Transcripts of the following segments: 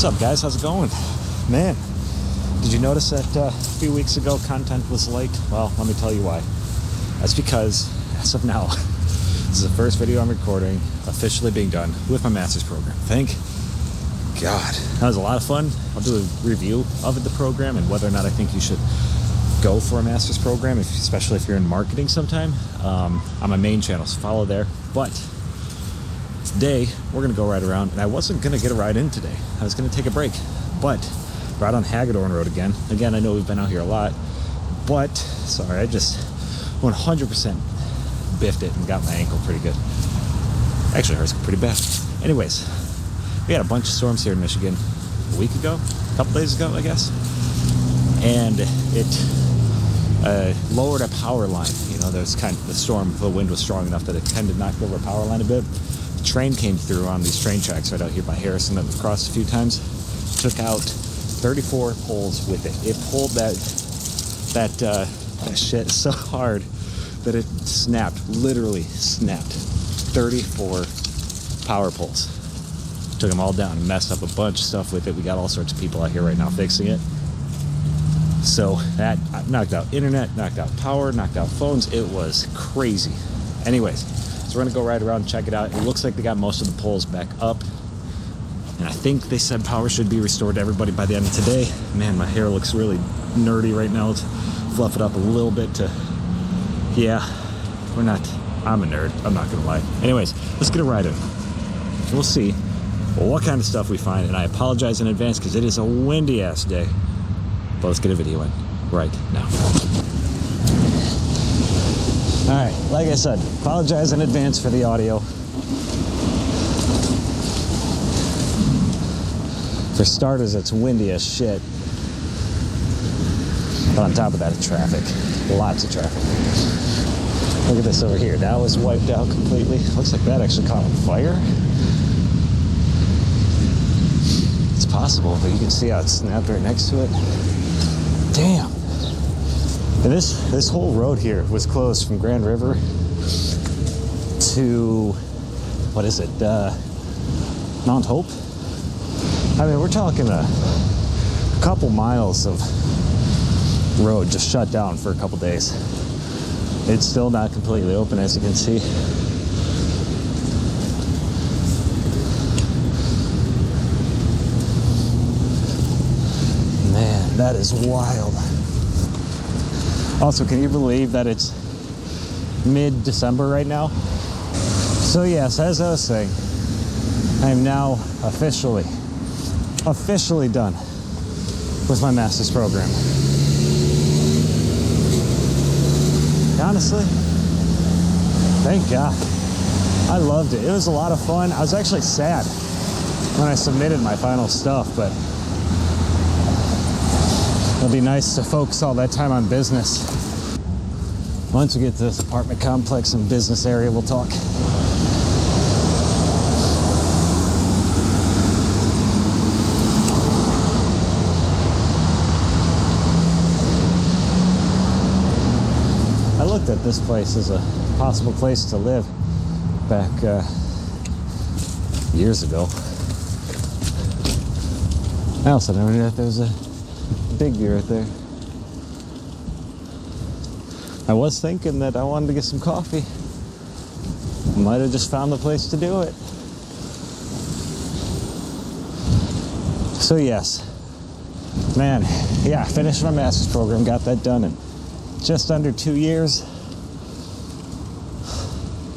What's up, guys? How's it going? Man, did you notice that a few weeks ago content was late? Well, let me tell you why. That's because, as of now, this is the first video I'm recording officially being done with my master's program. Thank God. That was a lot of fun. I'll do a review of the program and whether or not I think you should go for a master's program, especially if you're in marketing sometime, on my main channel, so follow there. But today, we're going to go ride around, and I wasn't going to get a ride in today. I was going to take a break, but ride on Hagedorn Road again. Again, I know we've been out here a lot, but, sorry, I just 100% biffed it and got my ankle pretty good. Actually, it hurts pretty bad. Anyways, we had a bunch of storms here in Michigan a week ago, a couple days ago, I guess, and it lowered a power line. You know, there's kind of the storm, the wind was strong enough that it kind of knocked over a power line a bit. The train came through on these train tracks right out here by Harrison that we've crossed a few times, took out 34 poles with it. It pulled that shit so hard that it snapped, literally snapped 34 power poles. Took them all down and messed up a bunch of stuff with it. We got all sorts of people out here right now fixing it. So that knocked out internet, knocked out power, knocked out phones. It was crazy. Anyways, so we're gonna go ride around and check it out. It looks like they got most of the poles back up. And I think they said power should be restored to everybody by the end of today. Man, my hair looks really nerdy right now. Let's fluff it up a little bit to, yeah, I'm a nerd, I'm not gonna lie. Anyways, let's get a ride in. We'll see what kind of stuff we find. And I apologize in advance because it is a windy ass day. But let's get a video in right now. All right, like I said, apologize in advance for the audio. For starters, it's windy as shit. But on top of that, traffic. Lots of traffic. Look at this over here. That was wiped out completely. Looks like that actually caught on fire. It's possible, but you can see how it snapped right next to it. Damn. And this whole road here was closed from Grand River to, what is it, Mount Hope? I mean, we're talking a couple miles of road just shut down for a couple days. It's still not completely open, as you can see. Man, that is wild. Also, can you believe that it's mid-December right now? So yes, as I was saying, I am now officially done with my master's program. Honestly, thank God. I loved it. It was a lot of fun. I was actually sad when I submitted my final stuff, but it'll be nice to focus all that time on business. Once we get to this apartment complex and business area, we'll talk. I looked at this place as a possible place to live back years ago. I also never knew that there was a big view right there. I was thinking that I wanted to get some coffee. Might have just found the place to do it. So yes, man, yeah, finished my master's program, got that done in just under 2 years.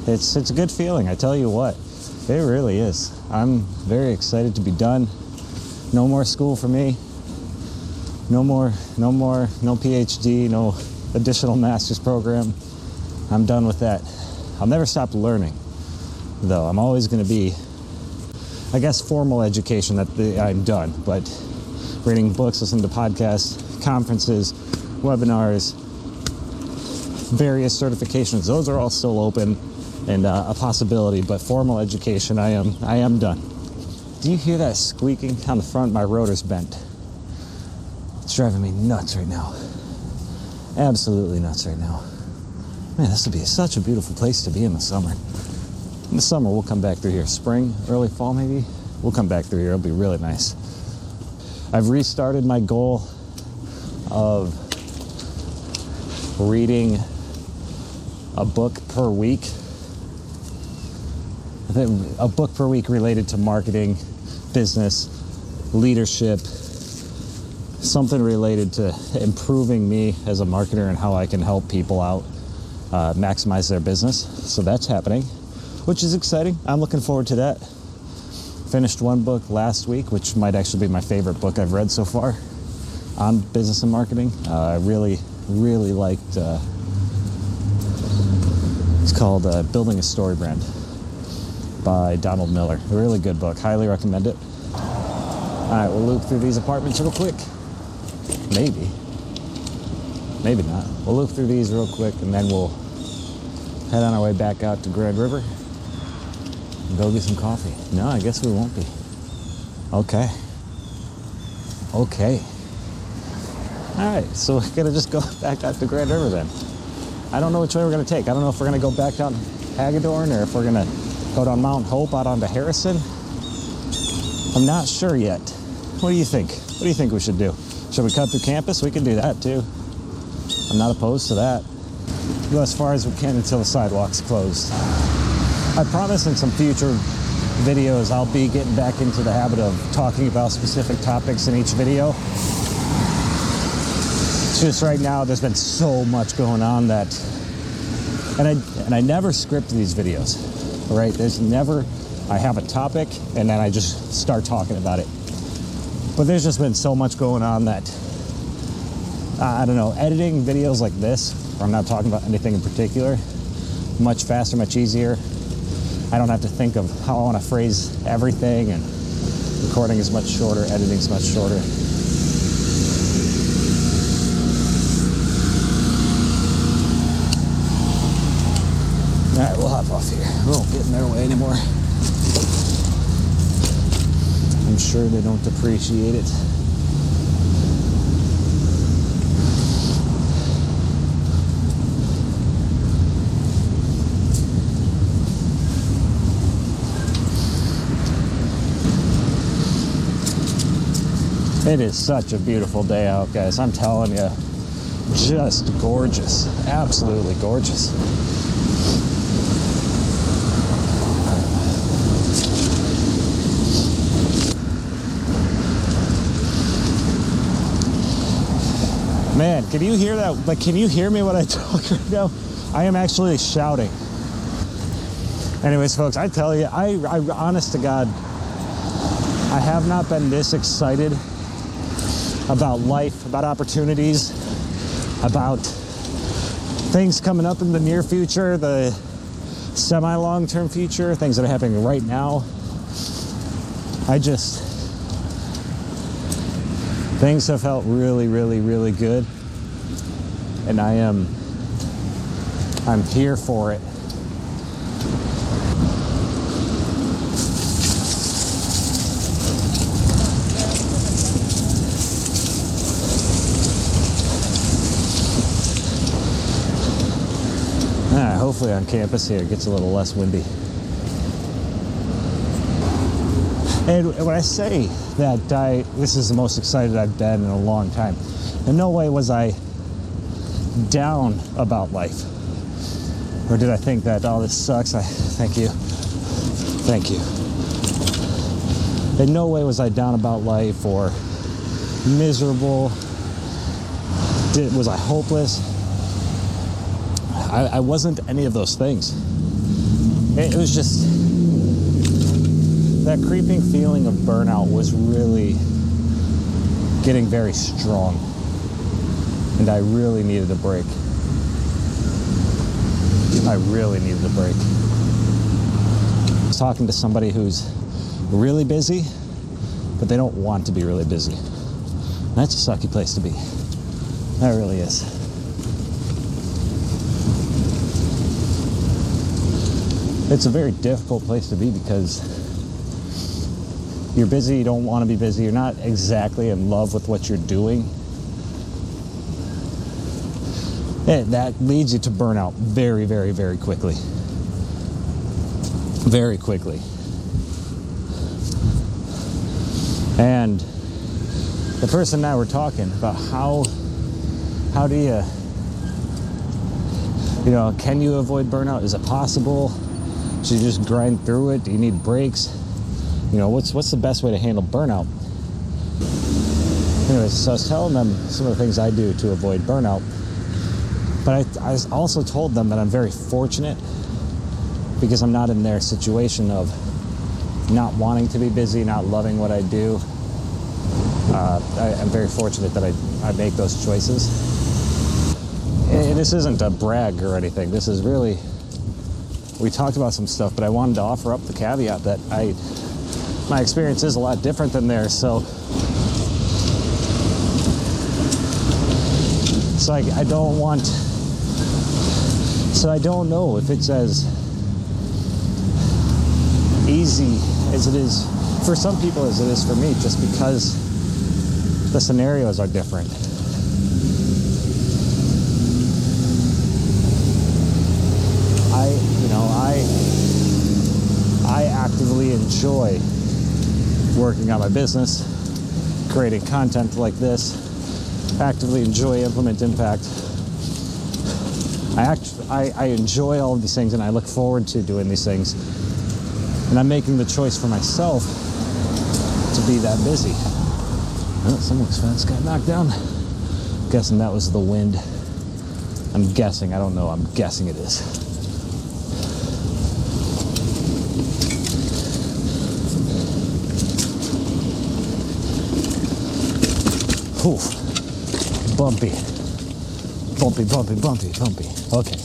It's a good feeling, I tell you what. It really is. I'm very excited to be done. No more school for me. No PhD, no additional master's program. I'm done with that. I'll never stop learning, though. I'm always going to be, I guess, formal education that I'm done, but reading books, listening to podcasts, conferences, webinars, various certifications, those are all still open and a possibility, but formal education, I am done. Do you hear that squeaking on the front? My rotor's bent. It's driving me nuts right now. Absolutely nuts right now. Man, this would be such a beautiful place to be in the summer. In the summer, we'll come back through here. Spring, early fall maybe, we'll come back through here. It'll be really nice. I've restarted my goal of reading a book per week. I think a book per week related to marketing, business, leadership, something related to improving me as a marketer and how I can help people out, maximize their business. So that's happening, which is exciting. I'm looking forward to that. Finished one book last week, which might actually be my favorite book I've read so far on business and marketing. I really liked, it's called Building a Story Brand by Donald Miller. A really good book. Highly recommend it. All right, we'll loop through these apartments real quick. Maybe not. We'll loop through these real quick and then we'll head on our way back out to Grand River and go get some coffee. No, I guess we won't be. Okay. All right, so we're gonna just go back out to Grand River then. I don't know which way we're gonna take. I don't know if we're gonna go back down Hagedorn or if we're gonna go down Mount Hope out onto Harrison. I'm not sure yet. What do you think? What do you think we should do? Should we cut through campus? We can do that too. I'm not opposed to that. Go as far as we can until the sidewalk's closed. I promise in some future videos I'll be getting back into the habit of talking about specific topics in each video. It's just right now there's been so much going on that, and I never script these videos, right? There's never, I have a topic and then I just start talking about it. But there's just been so much going on that, I don't know, editing videos like this, where I'm not talking about anything in particular, much faster, much easier. I don't have to think of how I want to phrase everything, and recording is much shorter, editing is much shorter. All right, we'll hop off here. We won't get in their way anymore. I'm sure they don't appreciate it. It is such a beautiful day out, guys. I'm telling you, just gorgeous. Absolutely gorgeous. Man, can you hear that? Like, can you hear me when I talk right now? I am actually shouting. Anyways, folks, I tell you, I honest to God, I have not been this excited about life, about opportunities, about things coming up in the near future, the semi-long-term future, things that are happening right now. Things have felt really, really, really good, and I'm here for it. Hopefully on campus here it gets a little less windy. And when I say that this is the most excited I've been in a long time, in no way was I down about life. Or did I think that, oh, this sucks, thank you. In no way was I down about life or miserable. Was I hopeless? I wasn't any of those things. It was just that creeping feeling of burnout was really getting very strong, and I really needed a break. I was talking to somebody who's really busy, but they don't want to be really busy. And that's a sucky place to be. That really is. It's a very difficult place to be because you're busy, you don't want to be busy, you're not exactly in love with what you're doing. And that leads you to burnout very, very, very quickly. Very quickly. And the person and I were talking about how do you know, can you avoid burnout? Is it possible? Should you just grind through it? Do you need breaks? You know, what's the best way to handle burnout? Anyways, so I was telling them some of the things I do to avoid burnout. But I also told them that I'm very fortunate because I'm not in their situation of not wanting to be busy, not loving what I do. I'm very fortunate that I make those choices. And this isn't a brag or anything. This is really, we talked about some stuff, but I wanted to offer up the caveat that my experience is a lot different than theirs. So I don't know if it's as easy as it is for some people as it is for me, just because the scenarios are different. I actively enjoy working on my business, creating content like this, actively enjoy Implement Impact. I enjoy all of these things and I look forward to doing these things. And I'm making the choice for myself to be that busy. Oh, someone's fence got knocked down. I'm guessing that was the wind. I'm guessing, I don't know, I'm guessing it is. Oof. Bumpy. Bumpy, bumpy, bumpy, bumpy. Okay.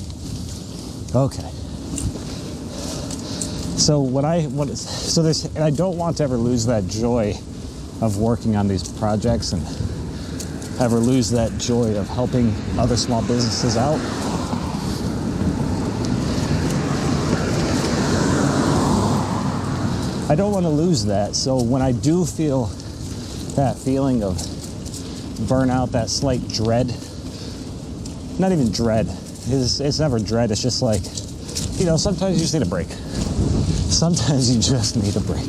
So and I don't want to ever lose that joy of working on these projects and ever lose that joy of helping other small businesses out. I don't want to lose that. So when I do feel that feeling of burnout, that slight dread, not even dread, it's never dread, it's just like, you know, sometimes you just need a break. Sometimes you just need a break.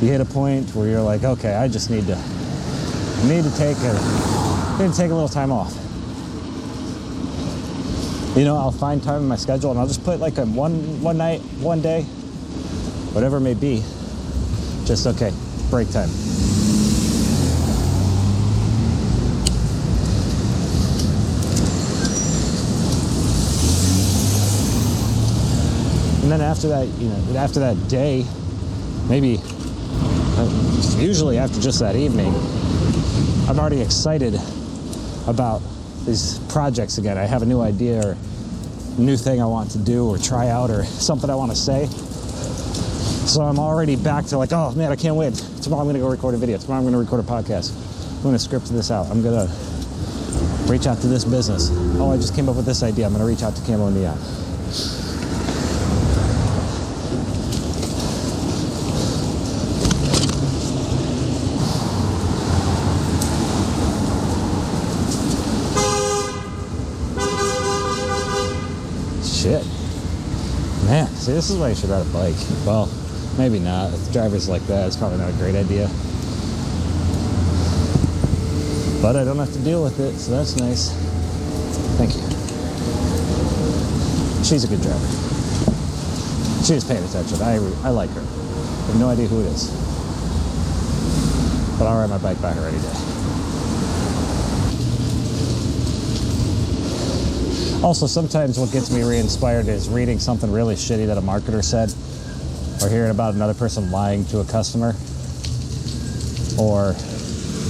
You hit a point where you're like, okay, I just need to take a little time off. You know, I'll find time in my schedule and I'll just put like a one night, one day, whatever it may be, just okay, break time. And then after that, you know, after that day, maybe usually after just that evening, I'm already excited about these projects again. I have a new idea or a new thing I want to do or try out or something I want to say. So I'm already back to like, oh man, I can't wait. Tomorrow I'm going to go record a video. Tomorrow I'm going to record a podcast. I'm going to script this out. I'm going to reach out to this business. Oh, I just came up with this idea. I'm going to reach out to Camo Neon. Shit. Man, see, this is why you should ride a bike. Well, maybe not. If the driver's like that, it's probably not a great idea. But I don't have to deal with it, so that's nice. Thank you. She's a good driver. She is paying attention. I like her. I have no idea who it is. But I'll ride my bike by her any day. Also, sometimes what gets me re-inspired is reading something really shitty that a marketer said, or hearing about another person lying to a customer, or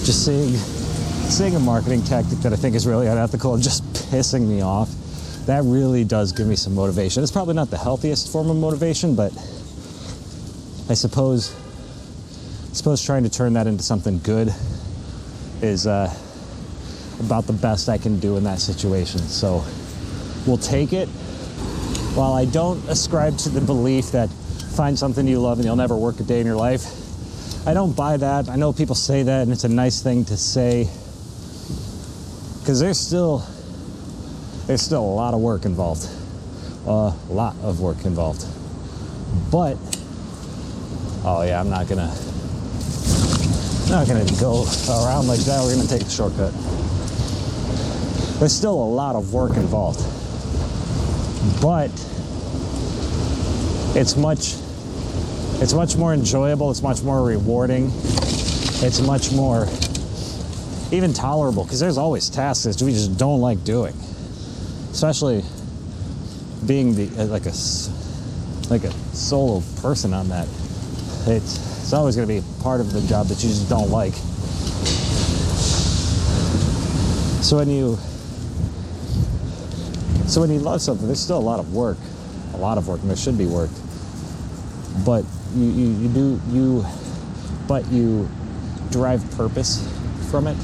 just seeing a marketing tactic that I think is really unethical and just pissing me off. That really does give me some motivation. It's probably not the healthiest form of motivation, but I suppose trying to turn that into something good is about the best I can do in that situation. So we'll take it. While I don't ascribe to the belief that find something you love and you'll never work a day in your life, I don't buy that. I know people say that and it's a nice thing to say, because there's still a lot of work involved. A lot of work involved. But, oh yeah, I'm not gonna Not gonna go around like that. We're gonna take the shortcut. There's still a lot of work involved, but it's much more enjoyable. It's much more rewarding. It's much more even tolerable, because there's always tasks that we just don't like doing, especially being like a solo person on that. It's always going to be part of the job that you just don't like. So when you love something, there's still a lot of work, and there should be work. But you derive purpose from it,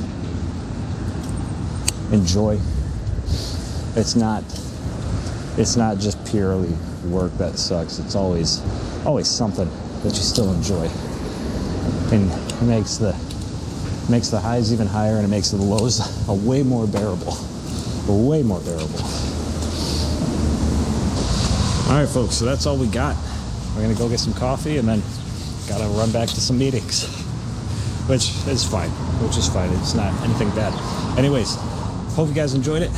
and joy. It's not just purely work that sucks. It's always something that you still enjoy, and it makes the highs even higher, and it makes the lows way more bearable. All right, folks, so that's all we got. We're gonna go get some coffee, and then gotta run back to some meetings, which is fine. It's not anything bad. Anyways, hope you guys enjoyed it.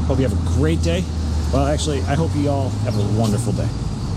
Hope you have a great day. Well, actually, I hope you all have a wonderful day.